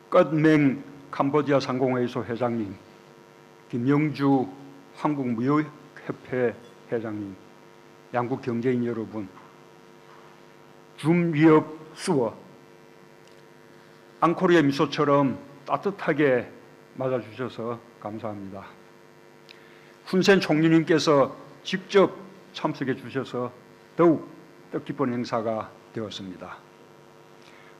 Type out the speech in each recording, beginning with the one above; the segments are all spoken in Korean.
끝맹 캄보디아 상공회의소 회장님, 김영주 한국무역협회 회장님, 양국 경제인 여러분, 줌위업 수어, 앙코르의 미소처럼 따뜻하게 맞아주셔서 감사합니다. 훈센 총리님께서 직접 참석해 주셔서 더욱 뜻깊은 행사가 되었습니다.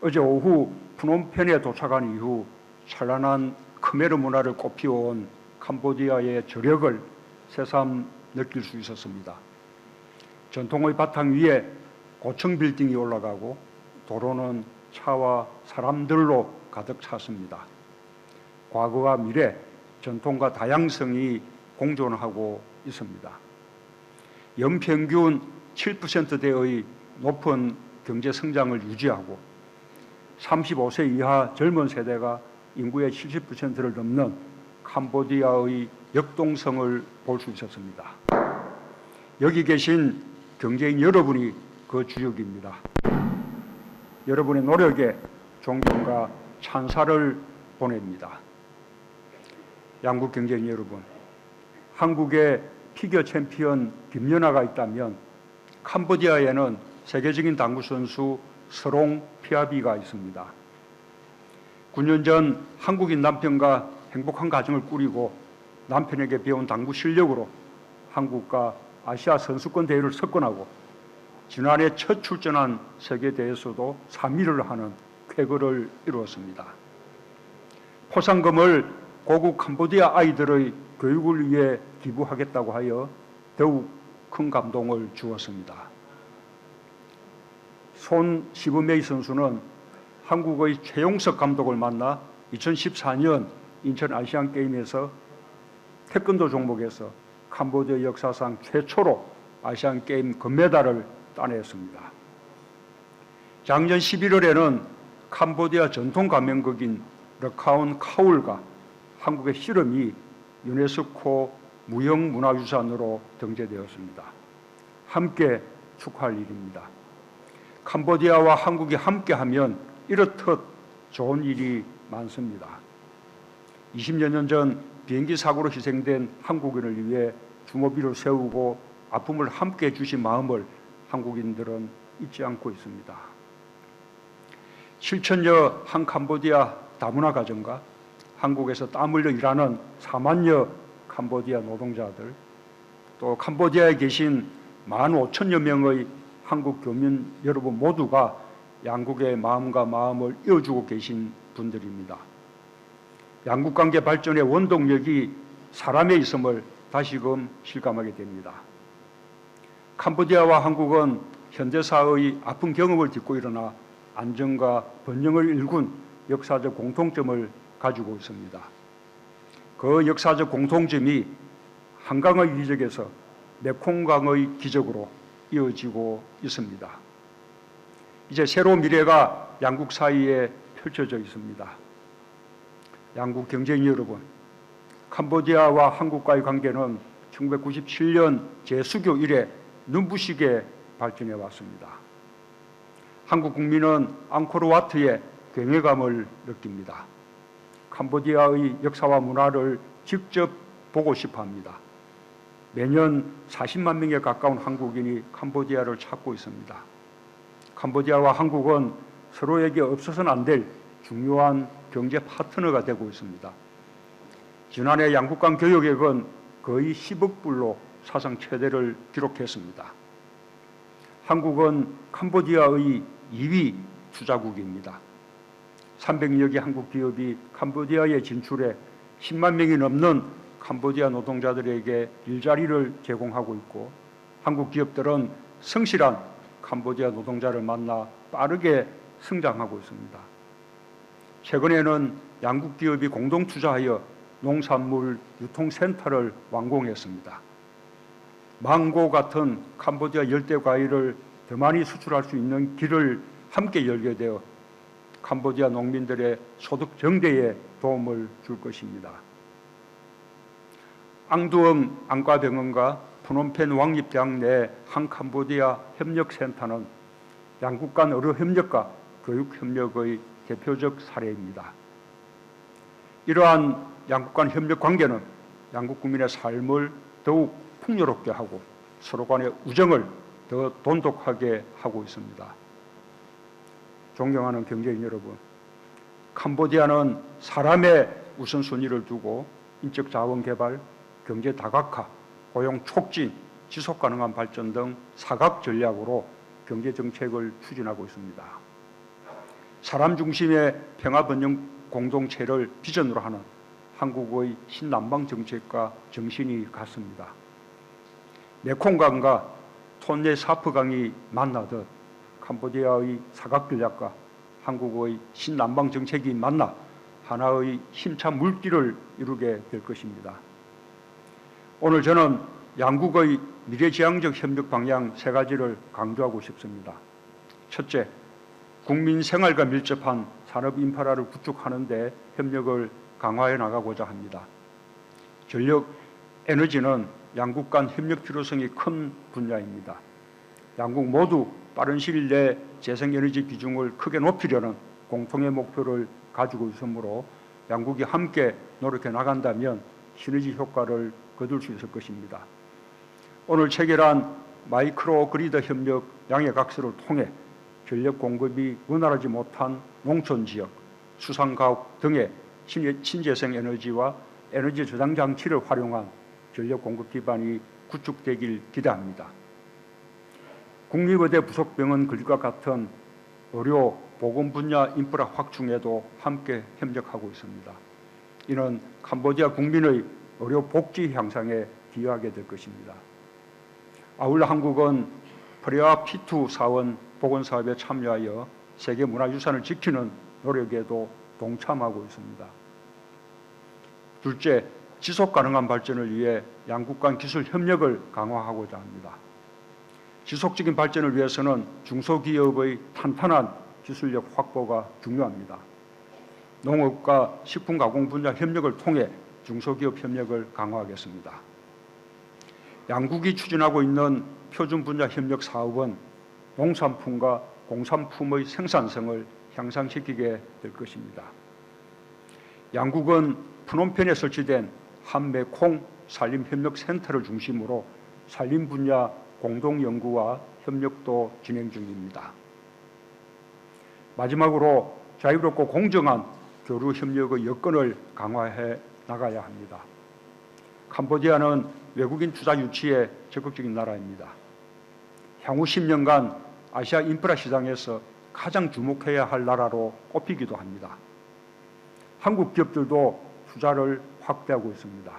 어제 오후 프놈펜에 도착한 이후 찬란한 크메르 문화를 꽃피워온 캄보디아의 저력을 새삼 느낄 수 있었습니다. 전통의 바탕 위에 고층 빌딩이 올라가고 도로는 차와 사람들로 가득 찼습니다. 과거와 미래, 전통과 다양성이 공존하고 있습니다. 연평균 7%대의 높은 경제 성장을 유지하고 35세 이하 젊은 세대가 인구의 70%를 넘는 캄보디아의 역동성을 볼 수 있었습니다. 여기 계신 경제인 여러분이 그 주역입니다. 여러분의 노력에 존경과 찬사를 보냅니다. 양국 경제인 여러분, 한국의 피겨 챔피언 김연아가 있다면 캄보디아에는 세계적인 당구 선수 서롱 피아비가 있습니다. 9년 전 한국인 남편과 행복한 가정을 꾸리고 남편에게 배운 당구 실력으로 한국과 아시아 선수권 대회를 석권하고 지난해 첫 출전한 세계대회에서도 3위를 하는 쾌거를 이루었습니다. 포상금을 고국 캄보디아 아이들의 교육을 위해 기부하겠다고 하여 더욱 큰 감동을 주었습니다. 손 시브메이 선수는 한국의 최용석 감독을 만나 2014년 인천 아시안게임에서 태권도 종목에서 캄보디아 역사상 최초로 아시안게임 금메달을 따냈습니다. 작년 11월에는 캄보디아 전통 가면극인 르카운 카울과 한국의 씨름이 유네스코 무형문화유산으로 등재되었습니다. 함께 축하할 일입니다. 캄보디아와 한국이 함께하면 이렇듯 좋은 일이 많습니다. 20여 년 전 비행기 사고로 희생된 한국인을 위해 주모비를 세우고 아픔을 함께 해주신 마음을 한국인들은 잊지 않고 있습니다. 7천여 한 캄보디아 다문화 가정과 한국에서 땀 흘려 일하는 4만여 캄보디아 노동자들, 또 캄보디아에 계신 15,000여 명의 한국 교민 여러분 모두가 양국의 마음과 마음을 이어주고 계신 분들입니다. 양국관계 발전의 원동력이 사람에 있음을 다시금 실감하게 됩니다. 캄보디아와 한국은 현대사의 아픈 경험을 딛고 일어나 안정과 번영을 일군 역사적 공통점을 가지고 있습니다. 그 역사적 공통점이 한강의 기적에서 메콩강의 기적으로 이어지고 있습니다. 이제 새로운 미래가 양국 사이에 펼쳐져 있습니다. 양국 경제인 여러분, 캄보디아와 한국과의 관계는 1997년 제수교 이래 눈부시게 발전해 왔습니다. 한국 국민은 앙코르와트의 경외감을 느낍니다. 캄보디아의 역사와 문화를 직접 보고 싶어 합니다. 매년 40만 명에 가까운 한국인이 캄보디아를 찾고 있습니다. 캄보디아와 한국은 서로에게 없어서는 안 될 중요한 경제 파트너가 되고 있습니다. 지난해 양국 간 교역액은 거의 10억 불로 사상 최대를 기록했습니다. 한국은 캄보디아의 2위 투자국입니다. 300여 개 한국 기업이 캄보디아에 진출해 10만 명이 넘는 캄보디아 노동자들에게 일자리를 제공하고 있고, 한국 기업들은 성실한 캄보디아 노동자를 만나 빠르게 성장하고 있습니다. 최근에는 양국 기업이 공동 투자하여 농산물 유통센터를 완공했습니다. 망고 같은 캄보디아 열대 과일을 더 많이 수출할 수 있는 길을 함께 열게 되어 캄보디아 농민들의 소득 증대에 도움을 줄 것입니다. 앙두엉 안과병원과 프놈펜 왕립대학 내 한 캄보디아 협력센터는 양국 간 의료 협력과 교육 협력의 대표적 사례입니다. 이러한 양국 간 협력 관계는 양국 국민의 삶을 더욱 풍요롭게 하고 서로 간의 우정을 더 돈독하게 하고 있습니다. 존경하는 경제인 여러분, 캄보디아는 사람의 우선순위를 두고 인적 자원 개발, 경제 다각화, 고용 촉진, 지속 가능한 발전 등 사각 전략으로 경제 정책을 추진하고 있습니다. 사람 중심의 평화 번영 공동체를 비전으로 하는 한국의 신남방 정책과 정신이 같습니다. 메콩강과 톤레 사프강이 만나듯 캄보디아의 사각 전략과 한국의 신남방 정책이 만나 하나의 힘찬 물길을 이루게 될 것입니다. 오늘 저는 양국의 미래지향적 협력 방향 세 가지를 강조하고 싶습니다. 첫째, 국민 생활과 밀접한 산업 인프라를 구축하는 데 협력을 강화해 나가고자 합니다. 전력, 에너지는 양국 간 협력 필요성이 큰 분야입니다. 양국 모두 빠른 시일 내에 재생에너지 비중을 크게 높이려는 공통의 목표를 가지고 있으므로 양국이 함께 노력해 나간다면 시너지 효과를 거둘 수 있을 것입니다. 오늘 체결한 마이크로 그리드 협력 양해각서를 통해 전력 공급이 원활하지 못한 농촌 지역, 수상가옥 등의 신재생 에너지와 에너지 저장 장치를 활용한 전력 공급 기반이 구축되길 기대합니다. 국립의대 부속병원 건립과 같은 의료, 보건 분야 인프라 확충에도 함께 협력하고 있습니다. 이는 캄보디아 국민의 의료 복지 향상에 기여하게 될 것입니다. 아울러 한국은 프레아 P2 사원 보건사업에 참여하여 세계문화유산을 지키는 노력에도 동참하고 있습니다. 둘째, 지속가능한 발전을 위해 양국 간 기술 협력을 강화하고자 합니다. 지속적인 발전을 위해서는 중소기업의 탄탄한 기술력 확보가 중요합니다. 농업과 식품가공 분야 협력을 통해 중소기업 협력을 강화하겠습니다. 양국이 추진하고 있는 표준 분야 협력 사업은 농산품과 공산품의 생산성을 향상시키게 될 것입니다. 양국은 프놈펜에 설치된 한메콩 산림협력센터를 중심으로 산림 분야 공동연구와 협력도 진행 중입니다. 마지막으로 자유롭고 공정한 교류 협력의 여건을 강화해 나가야 합니다. 캄보디아는 외국인 투자 유치에 적극적인 나라입니다. 향후 10년간 아시아 인프라 시장에서 가장 주목해야 할 나라로 꼽히기도 합니다. 한국 기업들도 투자를 확대하고 있습니다.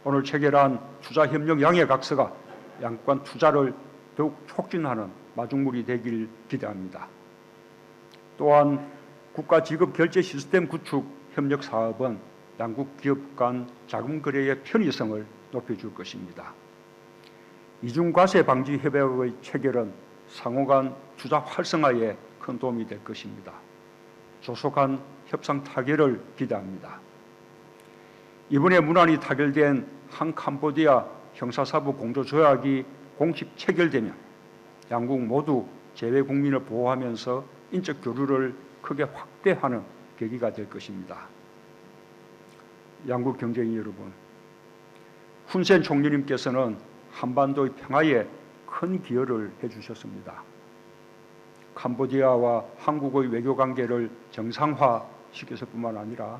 오늘 체결한 투자협력 양해각서가 양국 간 투자를 더욱 촉진하는 마중물이 되길 기대합니다. 또한 국가지급결제 시스템 구축 협력 사업은 양국 기업 간 자금 거래의 편의성을 높여줄 것입니다. 이중과세 방지 협약의 체결은 상호 간 투자 활성화에 큰 도움이 될 것입니다. 조속한 협상 타결을 기대합니다. 이번에 문안이 타결된 한 캄보디아 형사사법 공조조약이 공식 체결되면 양국 모두 재외 국민을 보호하면서 인적 교류를 크게 확대하는 계기가 될 것입니다. 양국 경제인 여러분, 훈센 총리님께서는 한반도의 평화에 큰 기여를 해주셨습니다. 캄보디아와 한국의 외교관계를 정상화시켰을 뿐만 아니라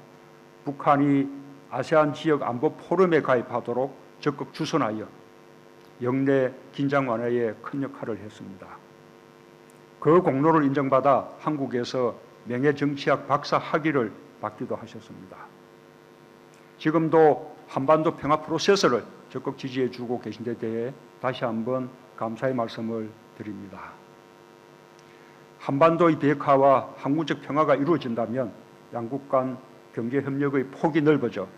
북한이 아세안 지역 안보 포럼에 가입하도록 적극 추선하여 영내 긴장 완화에 큰 역할을 했습니다. 그 공로를 인정받아 한국에서 명예정치학 박사 학위를 받기도 하셨습니다. 지금도 한반도 평화 프로세스를 적극 지지해 주고 계신 데 대해 다시 한번 감사의 말씀을 드립니다. 한반도의 비핵화와 항구적 평화가 이루어진다면 양국 간 경제협력의 폭이 넓어져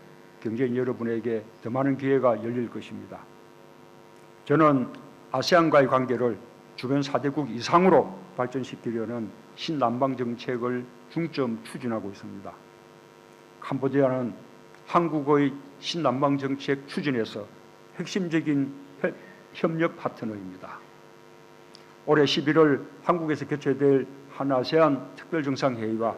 경제인 여러분에게 더 많은 기회가 열릴 것입니다. 저는 아세안과의 관계를 주변 4대국 이상으로 발전시키려는 신남방 정책을 중점 추진하고 있습니다. 캄보디아는 한국의 신남방 정책 추진에서 핵심적인 협력 파트너입니다. 올해 11월 한국에서 개최될 한아세안 특별정상회의와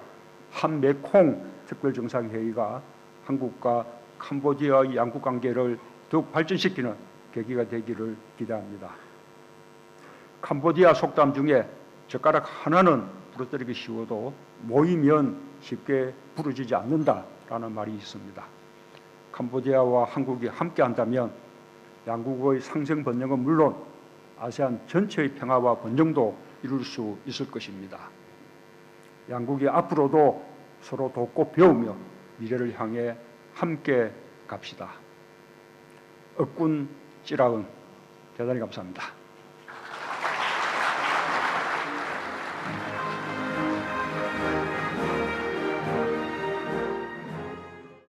한메콩 특별정상회의가 한국과 캄보디아의 양국 관계를 더욱 발전시키는 계기가 되기를 기대합니다. 캄보디아 속담 중에 젓가락 하나는 부러뜨리기 쉬워도 모이면 쉽게 부러지지 않는다라는 말이 있습니다. 캄보디아와 한국이 함께한다면 양국의 상생 번영은 물론 아세안 전체의 평화와 번영도 이룰 수 있을 것입니다. 양국이 앞으로도 서로 돕고 배우며 미래를 향해 함께 갑시다. 억군 찌라은 대단히 감사합니다.